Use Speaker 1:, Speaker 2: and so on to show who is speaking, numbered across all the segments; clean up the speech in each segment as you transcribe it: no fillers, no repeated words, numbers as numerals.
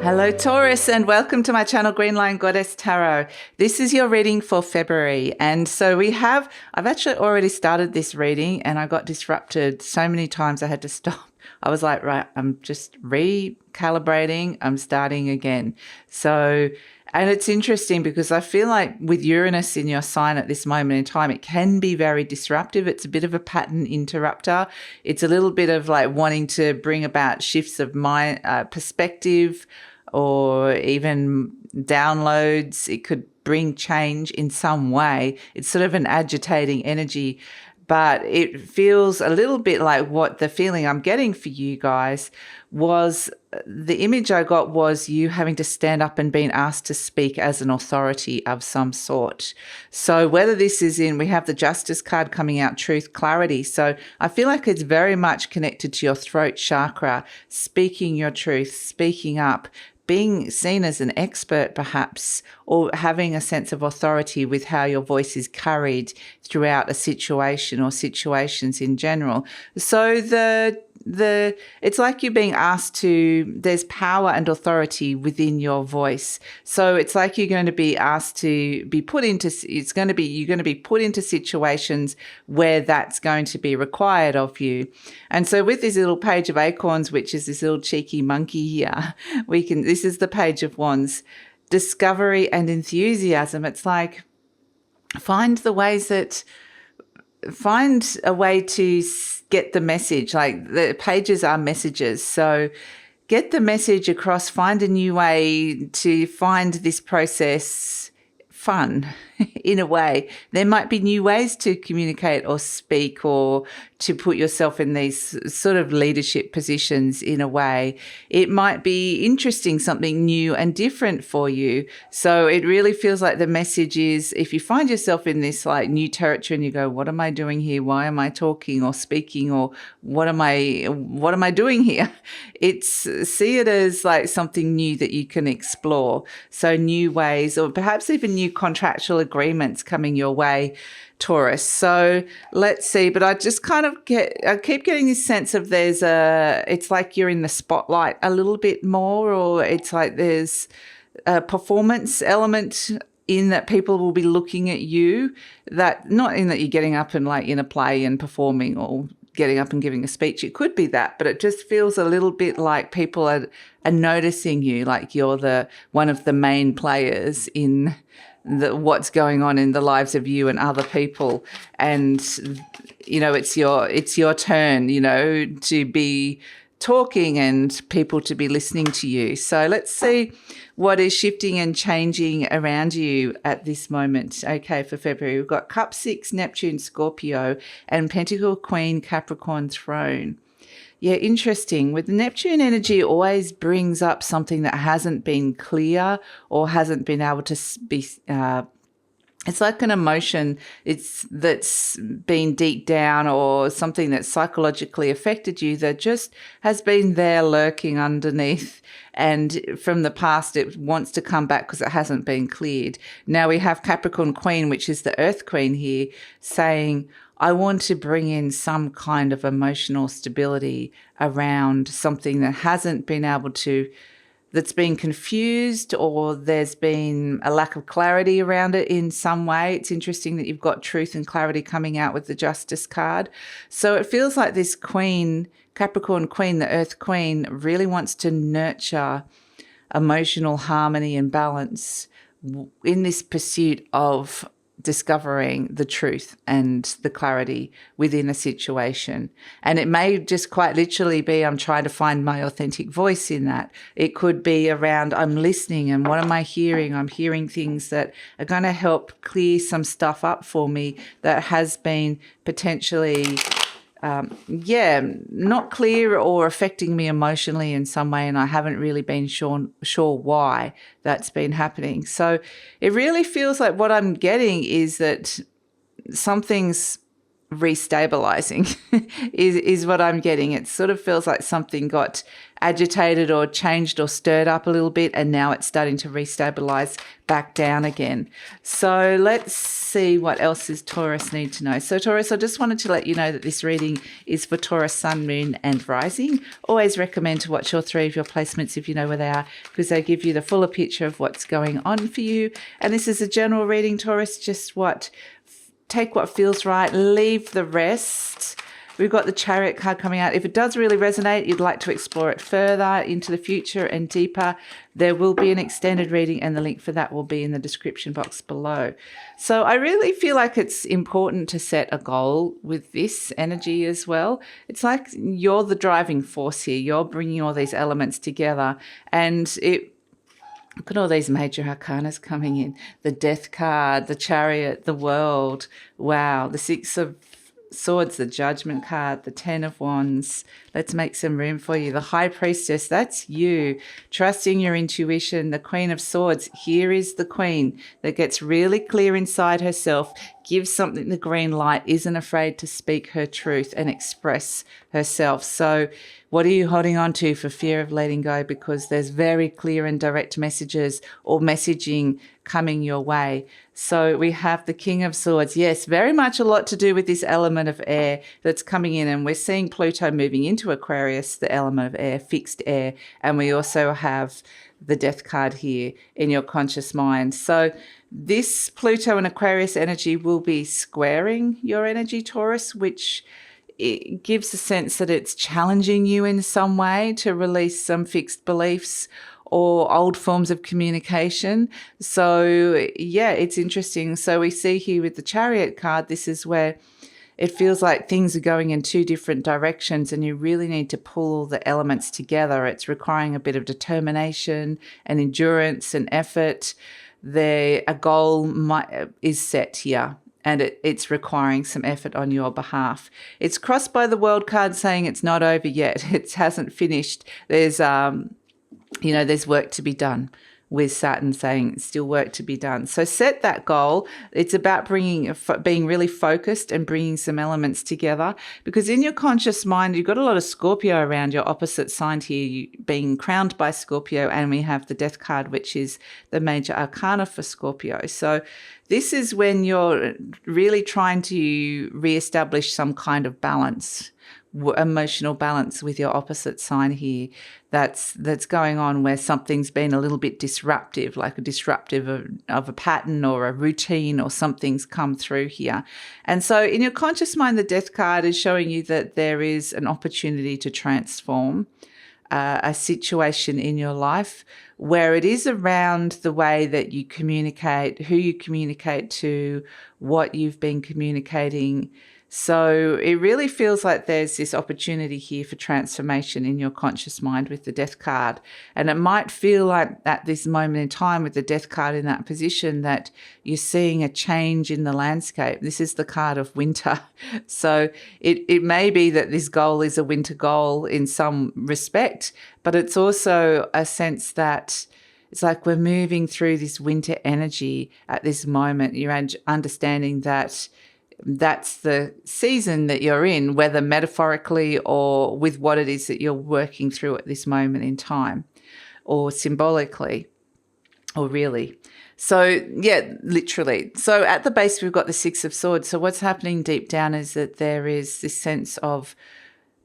Speaker 1: Hello Taurus, and welcome to my channel GreenLion Goddess Tarot. This is your reading for February, and so I've actually already started this reading and I got disrupted so many times I had to stop. I was like, right, I'm just recalibrating, I'm starting again. And it's interesting because I feel like with Uranus in your sign at this moment in time, it can be very disruptive. It's a bit of a pattern interrupter. It's a little bit of like wanting to bring about shifts of mind, perspective, or even downloads. It could bring change in some way. It's sort of an agitating energy, but it feels a little bit like what the feeling I'm getting for you guys was. The image I got was you having to stand up and being asked to speak as an authority of some sort. So whether this is we have the Justice card coming out, truth, clarity. So I feel like it's very much connected to your throat chakra, speaking your truth, speaking up, being seen as an expert perhaps, or having a sense of authority with how your voice is carried throughout a situation or situations in general. So it's like you're being asked to, there's power and authority within your voice. So it's like you're going to be asked to be you're going to be put into situations where that's going to be required of you. And so with this little page of acorns, which is this little cheeky monkey here, this is the page of wands, discovery and enthusiasm. It's like, find a way to get the message. Like the pages are messages. So get the message across, find a new way to find this process fun in a way. There might be new ways to communicate or speak or to put yourself in these sort of leadership positions in a way. It might be interesting, something new and different for you. So it really feels like the message is, if you find yourself in this like new territory and you go, what am I doing here? Why am I talking or speaking, or what am I doing here? See it as like something new that you can explore. So new ways, or perhaps even new contractual agreements coming your way, Taurus. So let's see, but I just I keep getting this sense of it's like you're in the spotlight a little bit more, or it's like there's a performance element in that people will be looking at you, that not in that you're getting up and like in a play and performing or getting up and giving a speech. It could be that, but it just feels a little bit like people are noticing you, like you're one of the main players in what's going on in the lives of you and other people. And, it's your turn, to be talking and people to be listening to you. So let's see what is shifting and changing around you at this moment. Okay, for February, we've got Cup 6, Neptune, Scorpio, and Pentacle, Queen, Capricorn, Throne. Yeah, interesting. With Neptune energy, always brings up something that hasn't been clear or hasn't been able to be. It's like an emotion that's been deep down, or something that psychologically affected you that just has been there lurking underneath. And from the past, it wants to come back because it hasn't been cleared. Now we have Capricorn Queen, which is the Earth Queen here, saying, I want to bring in some kind of emotional stability around something that hasn't been able to, that's been confused, or there's been a lack of clarity around it in some way. It's interesting that you've got truth and clarity coming out with the Justice card. So it feels like this Queen, Capricorn Queen, the Earth Queen, really wants to nurture emotional harmony and balance in this pursuit of discovering the truth and the clarity within a situation. And it may just quite literally be, I'm trying to find my authentic voice in that. It could be around, I'm listening and what am I hearing? I'm hearing things that are going to help clear some stuff up for me that has been potentially not clear or affecting me emotionally in some way, and I haven't really been sure why that's been happening. So it really feels like what I'm getting is that something's restabilizing is what I'm getting. It sort of feels like something got agitated or changed or stirred up a little bit, and now it's starting to restabilize back down again. So let's see what else does Taurus need to know. So Taurus, I just wanted to let you know that this reading is for Taurus, Sun, Moon and Rising. Always recommend to watch all three of your placements if you know where they are, because they give you the fuller picture of what's going on for you. And this is a general reading, Taurus, just take what feels right, leave the rest. We've got the Chariot card coming out. If it does really resonate, you'd like to explore it further into the future and deeper, there will be an extended reading, and the link for that will be in the description box below. So I really feel like it's important to set a goal with this energy as well. It's like you're the driving force here. You're bringing all these elements together, and look at all these major arcanas coming in. The Death card, the Chariot, the World. Wow. The Six of Swords, the Judgment card, the Ten of Wands. Let's make some room for you. The High Priestess, that's you. Trusting your intuition. The Queen of Swords, here is the Queen that gets really clear inside herself, gives something the green light, isn't afraid to speak her truth and express herself. So what are you holding on to for fear of letting go? Because there's very clear and direct messages or messaging coming your way. So we have the King of Swords. Yes, very much a lot to do with this element of air that's coming in. And we're seeing Pluto moving into Aquarius, the element of air, fixed air. And we also have the Death card here in your conscious mind. So this Pluto and Aquarius energy will be squaring your energy, Taurus, which it gives a sense that it's challenging you in some way to release some fixed beliefs or old forms of communication. So yeah, it's interesting. So we see here with the Chariot card, this is where it feels like things are going in two different directions, and you really need to pull all the elements together. It's requiring a bit of determination and endurance and effort. A goal is set here, and it's requiring some effort on your behalf. It's crossed by the World card saying it's not over yet. It hasn't finished. There's work to be done, with Saturn saying still work to be done. So set that goal. It's about being really focused and bringing some elements together, because in your conscious mind, you've got a lot of Scorpio around your opposite sign here, you being crowned by Scorpio, and we have the Death card, which is the major arcana for Scorpio. So this is when you're really trying to reestablish some kind of balance, emotional balance with your opposite sign here. That's going on where something's been a little bit disruptive, like a disruptive of a pattern or a routine, or something's come through here. And so in your conscious mind, the Death card is showing you that there is an opportunity to transform a situation in your life where it is around the way that you communicate, who you communicate to, what you've been communicating. So it really feels like there's this opportunity here for transformation in your conscious mind with the Death card. And it might feel like at this moment in time with the Death card in that position that you're seeing a change in the landscape. This is the card of winter. So it may be that this goal is a winter goal in some respect, but it's also a sense that it's like we're moving through this winter energy at this moment. You're understanding that that's the season that you're in, whether metaphorically or with what it is that you're working through at this moment in time, or symbolically, or really. So yeah, literally. So at the base, we've got the Six of Swords. So what's happening deep down is that there is this sense of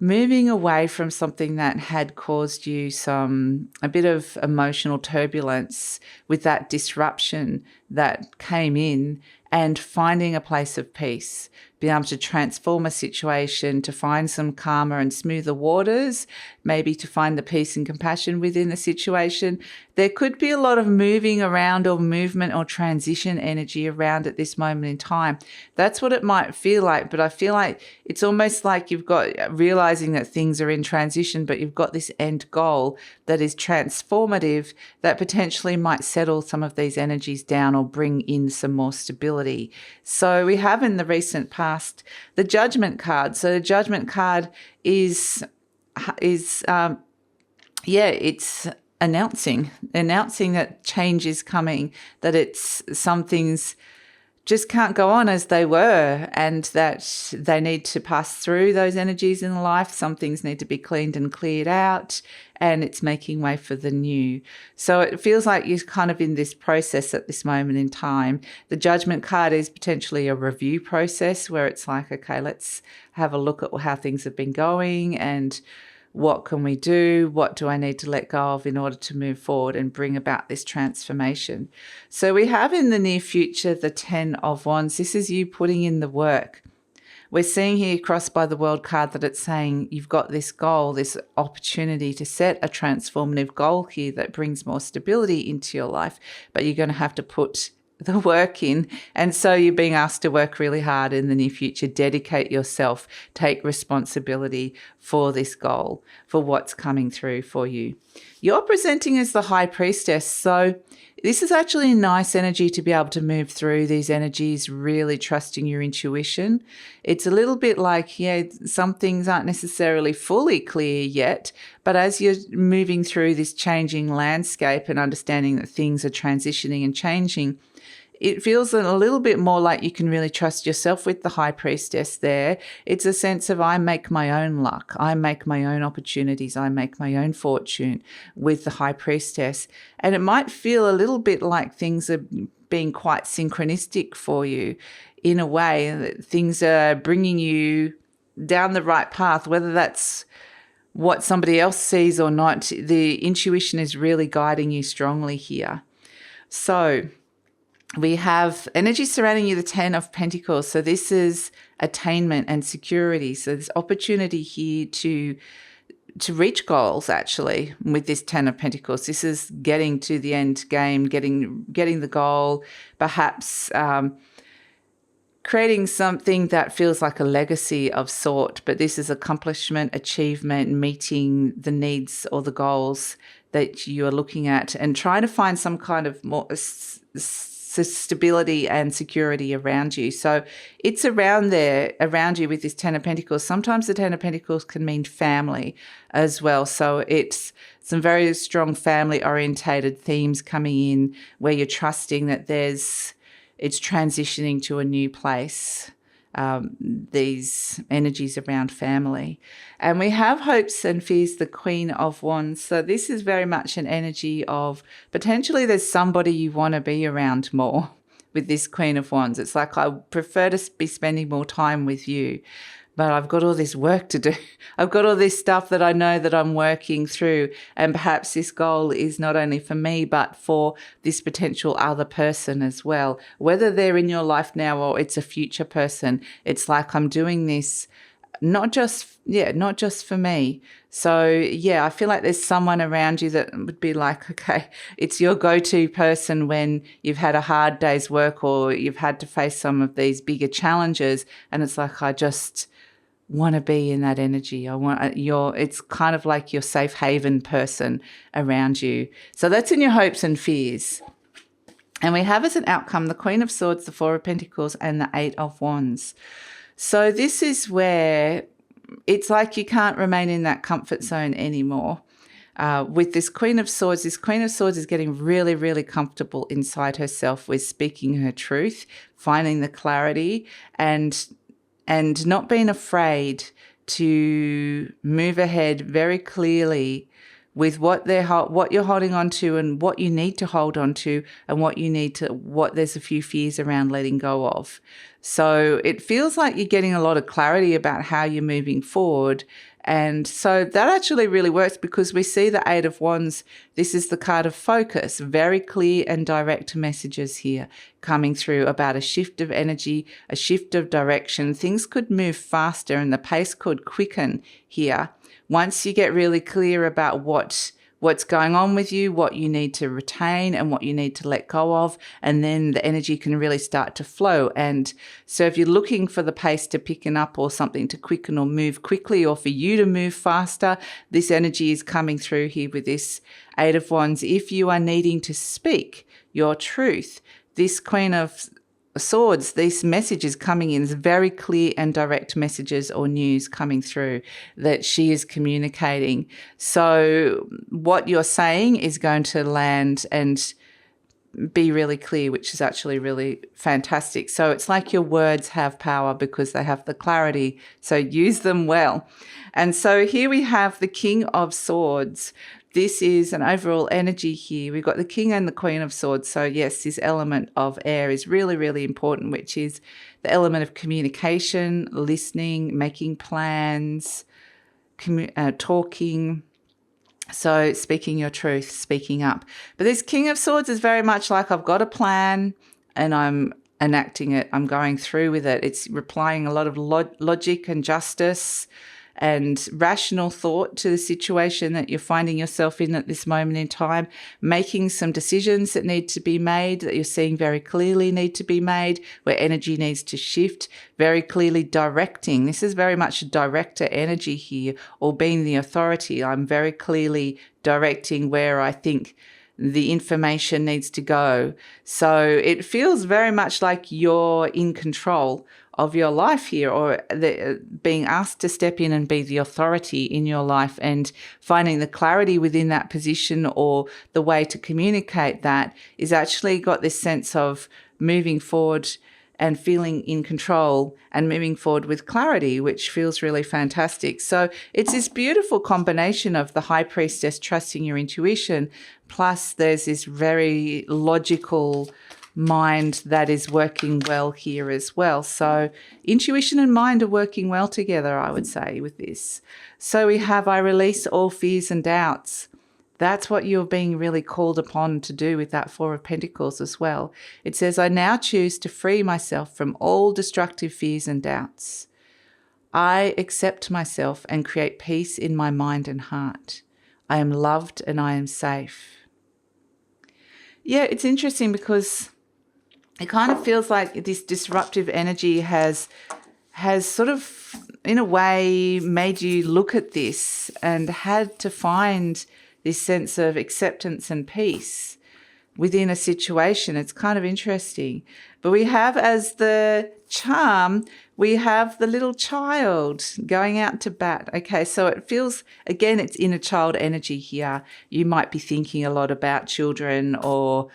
Speaker 1: moving away from something that had caused you a bit of emotional turbulence with that disruption that came in, and finding a place of peace, being able to transform a situation, to find some calmer and smoother waters, maybe to find the peace and compassion within the situation. There could be a lot of moving around or movement or transition energy around at this moment in time. That's what it might feel like, but I feel like it's almost like you've got realizing that things are in transition, but you've got this end goal that is transformative that potentially might settle some of these energies down or bring in some more stability. So we have in the recent past the Judgment card. So the Judgment card is it's announcing that change is coming, that it's something's just can't go on as they were, and that they need to pass through those energies in life. Some things need to be cleaned and cleared out, and it's making way for the new. So it feels like you're kind of in this process at this moment in time. The Judgment card is potentially a review process where it's like, okay, let's have a look at how things have been going and what can we do? What do I need to let go of in order to move forward and bring about this transformation? So we have in the near future the 10 of Wands. This is you putting in the work. We're seeing here crossed by the World card that it's saying you've got this goal, this opportunity to set a transformative goal here that brings more stability into your life, but you're going to have to put the work in. And so you're being asked to work really hard in the near future, dedicate yourself, take responsibility for this goal, for what's coming through for you. You're presenting as the High Priestess. So this is actually a nice energy to be able to move through these energies, really trusting your intuition. It's a little bit like, some things aren't necessarily fully clear yet, but as you're moving through this changing landscape and understanding that things are transitioning and changing, it feels a little bit more like you can really trust yourself with the High Priestess there. It's a sense of I make my own luck. I make my own opportunities. I make my own fortune with the High Priestess. And it might feel a little bit like things are being quite synchronistic for you in a way, that things are bringing you down the right path, whether that's what somebody else sees or not. The intuition is really guiding you strongly here. So we have energy surrounding you, the 10 of Pentacles. So this is attainment and security. So there's opportunity here to reach goals, actually, with this 10 of Pentacles. This is getting to the end game, getting the goal, perhaps creating something that feels like a legacy of sort. But this is accomplishment, achievement, meeting the needs or the goals that you are looking at, and trying to find some kind of more stability and security around you. So it's around you with this 10 of Pentacles. Sometimes the 10 of Pentacles can mean family as well. So it's some very strong family orientated themes coming in where you're trusting that it's transitioning to a new place. These energies around family. And we have hopes and fears, the Queen of Wands. So this is very much an energy of potentially there's somebody you want to be around more with this Queen of Wands. It's like, I prefer to be spending more time with you, but I've got all this work to do. I've got all this stuff that I know that I'm working through. And perhaps this goal is not only for me, but for this potential other person as well. Whether they're in your life now or it's a future person, it's like I'm doing this not just for me. So I feel like there's someone around you that would be like, okay, it's your go-to person when you've had a hard day's work or you've had to face some of these bigger challenges. And it's like, I just want to be in that energy. It's kind of like your safe haven person around you. So that's in your hopes and fears. And we have as an outcome the Queen of Swords, the Four of Pentacles, and the Eight of Wands. So this is where it's like you can't remain in that comfort zone anymore. With this Queen of Swords is getting really, really comfortable inside herself with speaking her truth, finding the clarity, and not being afraid to move ahead very clearly with what you're holding on to and what you need to hold on to and what there's a few fears around letting go of. So it feels like you're getting a lot of clarity about how you're moving forward. And so that actually really works because we see the Eight of Wands. This is the card of focus, very clear and direct messages here coming through about a shift of energy, a shift of direction. Things could move faster and the pace could quicken here. Once you get really clear about what's going on with you, what you need to retain and what you need to let go of, and then the energy can really start to flow. And so if you're looking for the pace to picken up or something to quicken or move quickly or for you to move faster, this energy is coming through here with this Eight of Wands. If you are needing to speak your truth, this Queen of Swords, this message is coming in, very clear and direct messages or news coming through that she is communicating. So what you're saying is going to land and be really clear, which is actually really fantastic. So it's like your words have power because they have the clarity. So use them well. And so here we have the King of Swords. This is an overall energy here. We've got the King and the Queen of Swords. So yes, this element of air is really, really important, which is the element of communication, listening, making plans, talking. So speaking your truth, speaking up. But this King of Swords is very much like I've got a plan and I'm enacting it. I'm going through with it. It's applying a lot of logic and justice and rational thought to the situation that you're finding yourself in at this moment in time, making some decisions that need to be made, that you're seeing very clearly need to be made, where energy needs to shift, very clearly directing. This is very much a director energy here, or being the authority. I'm very clearly directing where I think the information needs to go. So it feels very much like you're in control of your life here, or being asked to step in and be the authority in your life, and finding the clarity within that position, or the way to communicate that is actually got this sense of moving forward and feeling in control and moving forward with clarity, which feels really fantastic. So it's this beautiful combination of the High Priestess trusting your intuition, plus there's this very logical mind that is working well here as well. So intuition and mind are working well together, I would say, with this. So we have, I release all fears and doubts. That's what you're being really called upon to do with that Four of Pentacles as well. It says, I now choose to free myself from all destructive fears and doubts. I accept myself and create peace in my mind and heart. I am loved and I am safe. Yeah, it's interesting because it kind of feels like this disruptive energy has sort of, in a way, made you look at this and had to find this sense of acceptance and peace within a situation. It's kind of interesting. But we have, as the charm, we have the little child going out to bat. Okay, so it feels, again, it's inner child energy here. You might be thinking a lot about children or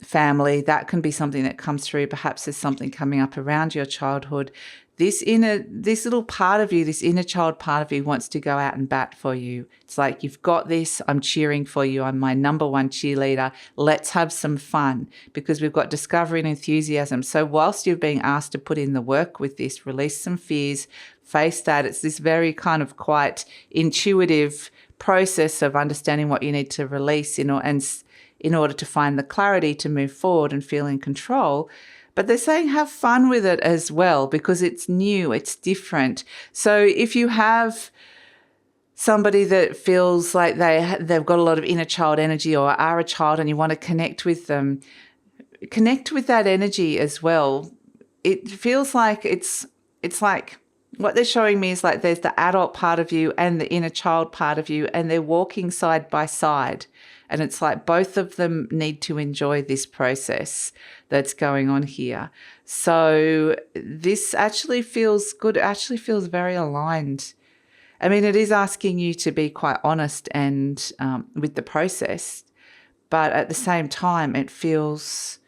Speaker 1: family. That can be something that comes through. Perhaps there's something coming up around your childhood. This little part of you, this inner child part of you, wants to go out and bat for you. It's like, you've got this. I'm cheering for you. I'm my number one cheerleader. Let's have some fun, because we've got discovery and enthusiasm. So whilst you're being asked to put in the work with this, release some fears, face that. It's this very kind of quite intuitive process of understanding what you need to release in order to find the clarity to move forward and feel in control. But they're saying have fun with it as well, because it's new, it's different. So if you have somebody that feels like they've got a lot of inner child energy, or are a child, and you want to connect with them, connect with that energy as well. It feels like it's like, what they're showing me is like there's the adult part of you and the inner child part of you, and they're walking side by side. And it's like both of them need to enjoy this process that's going on here. So this actually feels good. It actually feels very aligned. I mean, it is asking you to be quite honest and with the process, but at the same time, it's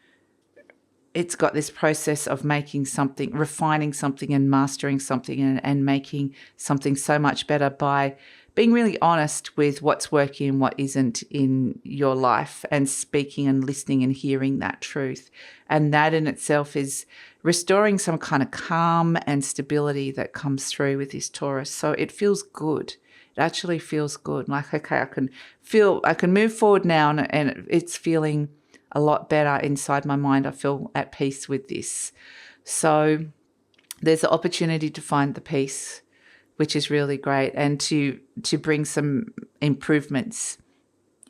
Speaker 1: got this process of making something, refining something and mastering something, and making something so much better by being really honest with what's working and what isn't in your life, and speaking and listening and hearing that truth. And that in itself is restoring some kind of calm and stability that comes through with this Taurus. So it feels good. It actually feels good. Like, okay, I can move forward now, and it's feeling a lot better inside my mind. I feel at peace with this. So there's the opportunity to find the peace, which is really great, and to bring some improvements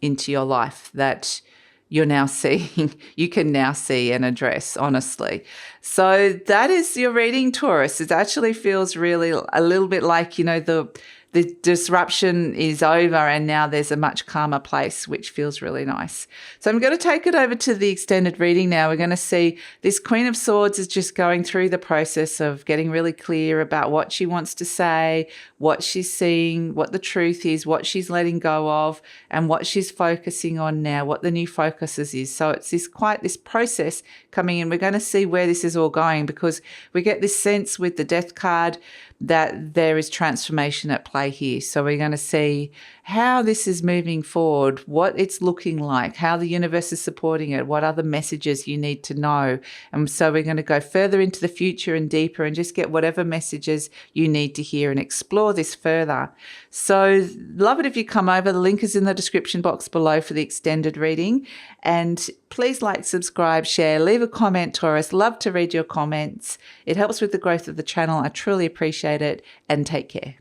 Speaker 1: into your life that you're now seeing, you can now see and address honestly. So that is your reading, Taurus. It actually feels really a little bit like, the the disruption is over and now there's a much calmer place, which feels really nice. So I'm going to take it over to the extended reading now. We're going to see this Queen of Swords is just going through the process of getting really clear about what she wants to say, what she's seeing, what the truth is, what she's letting go of, and what she's focusing on now, what the new focuses is. So it's this process coming in. We're going to see where this is all going, because we get this sense with the Death card that there is transformation at play here. So we're going to see how this is moving forward, what it's looking like, how the universe is supporting it, what other messages you need to know. And so we're going to go further into the future and deeper and just get whatever messages you need to hear and explore this further. So love it if you come over. The link is in the description box below for the extended reading. And please like, subscribe, share, leave a comment, Taurus. Love to read your comments. It helps with the growth of the channel. I truly appreciate it, and take care.